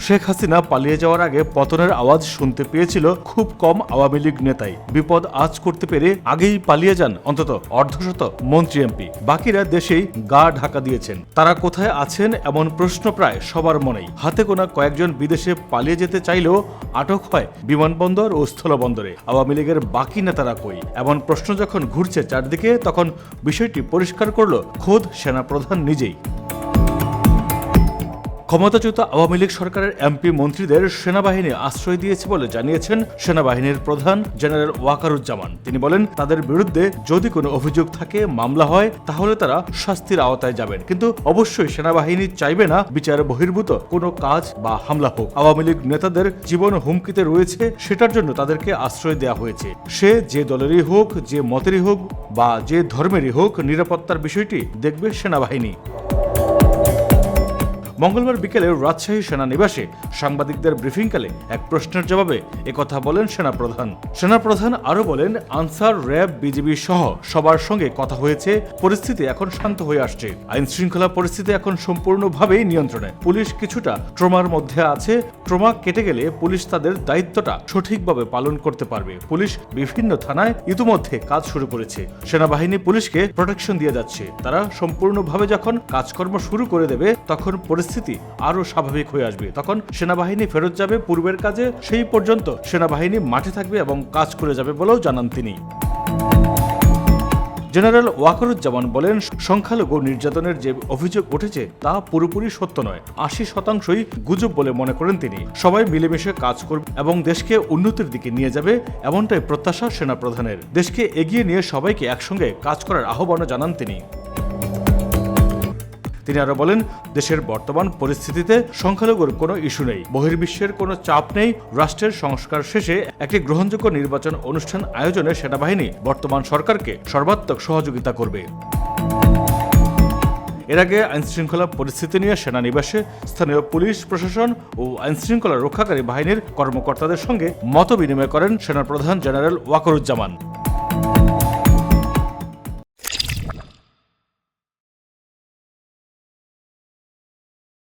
শেখ হাসিনা পালিয়ে যাওয়ার আগে পতনের আওয়াজ শুনতে পেয়েছিল খুব কম আওয়ামী লীগ নেতাই। বিপদ আঁচ করতে পেরে আগেই পালিয়ে যান অন্তত অর্ধশত মন্ত্রী এমপি। বাকিরা দেশেই গা ঢাকা দিয়েছেন। তারা কোথায় আছেন এমন প্রশ্ন প্রায় সবার মনেই। হাতে গোনা কয়েকজন বিদেশে পালিয়ে যেতে চাইলেও আটক হয় বিমানবন্দর ও স্থলবন্দরে। আওয়ামী লীগের বাকি নেতারা কই? এমন প্রশ্ন যখন ঘুরছে চারদিকে, তখন বিষয়টি পরিষ্কার করল খোদ সেনাপ্রধান নিজেই। ক্ষমতাচ্যুত আওয়ামী লীগ সরকারের এমপি মন্ত্রীদের সেনাবাহিনী আশ্রয় দিয়েছে বলে জানিয়েছেন সেনাবাহিনীর প্রধান জেনারেল ওয়াকারুজ্জামান। তিনি বলেন, তাদের বিরুদ্ধে যদি কোনো অভিযোগ থাকে, মামলা হয়, তাহলে তারা শাস্তির আওতায় যাবেন, কিন্তু অবশ্যই সেনাবাহিনী চাইবে না বিচার বহির্ভূত কোনো কাজ বা হামলা হোক। আওয়ামী লীগ নেতাদের জীবন হুমকিতে রয়েছে, সেটার জন্য তাদেরকে আশ্রয় দেওয়া হয়েছে। সে যে দলেরই হোক, যে মতেরই হোক বা যে ধর্মেরই হোক, নিরাপত্তার বিষয়টি দেখবে সেনাবাহিনী। মঙ্গলবার বিকেলে রাজশাহী সেনানিবাসে সাংবাদিকদের ব্রিফিংকালে এক প্রশ্নের জবাবে একথা বলেন সেনাপ্রধান আরও বলেন, আনসার, র্যাব, বিজিবি সহ সবার সঙ্গে কথা হয়েছে। পরিস্থিতি এখন শান্ত হয়ে আসছে। আইন শৃঙ্খলা পরিস্থিতি এখন সম্পূর্ণভাবেই নিয়ন্ত্রণে। পুলিশ কিছুটা ট্রমার মধ্যে আছে। ট্রমা কেটে গেলে পুলিশ তাদের দায়িত্বটা সঠিকভাবে পালন করতে পারবে। পুলিশ বিভিন্ন থানায় ইতিমধ্যে কাজ শুরু করেছে। সেনাবাহিনী পুলিশকে প্রোটেকশন দিয়ে যাচ্ছে। তারা সম্পূর্ণভাবে যখন কাজকর্ম শুরু করে দেবে, তখন পরিস্থিতি আরো স্বাভাবিক হয়ে আসবে। তখন সেনাবাহিনী ফেরত যাবে পূর্বের কাজে। সেই পর্যন্ত সেনাবাহিনী মাঠে থাকবে এবং কাজ করে যাবে বলেও জানান তিনি। জেনারেল ওয়াকারুজ্জামান বলেন, সংখ্যালঘু নির্যাতনের যে অভিযোগ উঠেছে তা পুরোপুরি সত্য নয়। ৮০% গুজব বলে মনে করেন তিনি। সবাই মিলেমিশে কাজ করবে এবং দেশকে উন্নতির দিকে নিয়ে যাবে, এমনটাই প্রত্যাশা সেনাপ্রধানের। দেশকে এগিয়ে নিয়ে সবাইকে একসঙ্গে কাজ করার আহ্বানও জানান তিনি। তিনি আরো বলেন, দেশের বর্তমান পরিস্থিতিতে সংখ্যালঘুর কোনো ইস্যু নেই, বহির্বিশ্বের কোনো চাপ নেই। রাষ্ট্রের সংস্কার শেষে একটি গ্রহণযোগ্য নির্বাচন অনুষ্ঠান আয়োজনে সেনাবাহিনী বর্তমান সরকারকে সর্বাত্মক সহযোগিতা করবে। এর আগে আইনশৃঙ্খলা পরিস্থিতি নিয়ে সেনানিবাসে স্থানীয় পুলিশ প্রশাসন ও আইনশৃঙ্খলা রক্ষাকারী বাহিনীর কর্মকর্তাদের সঙ্গে মত বিনিময় করেন সেনাপ্রধান জেনারেল ওয়াকারুজ্জামান।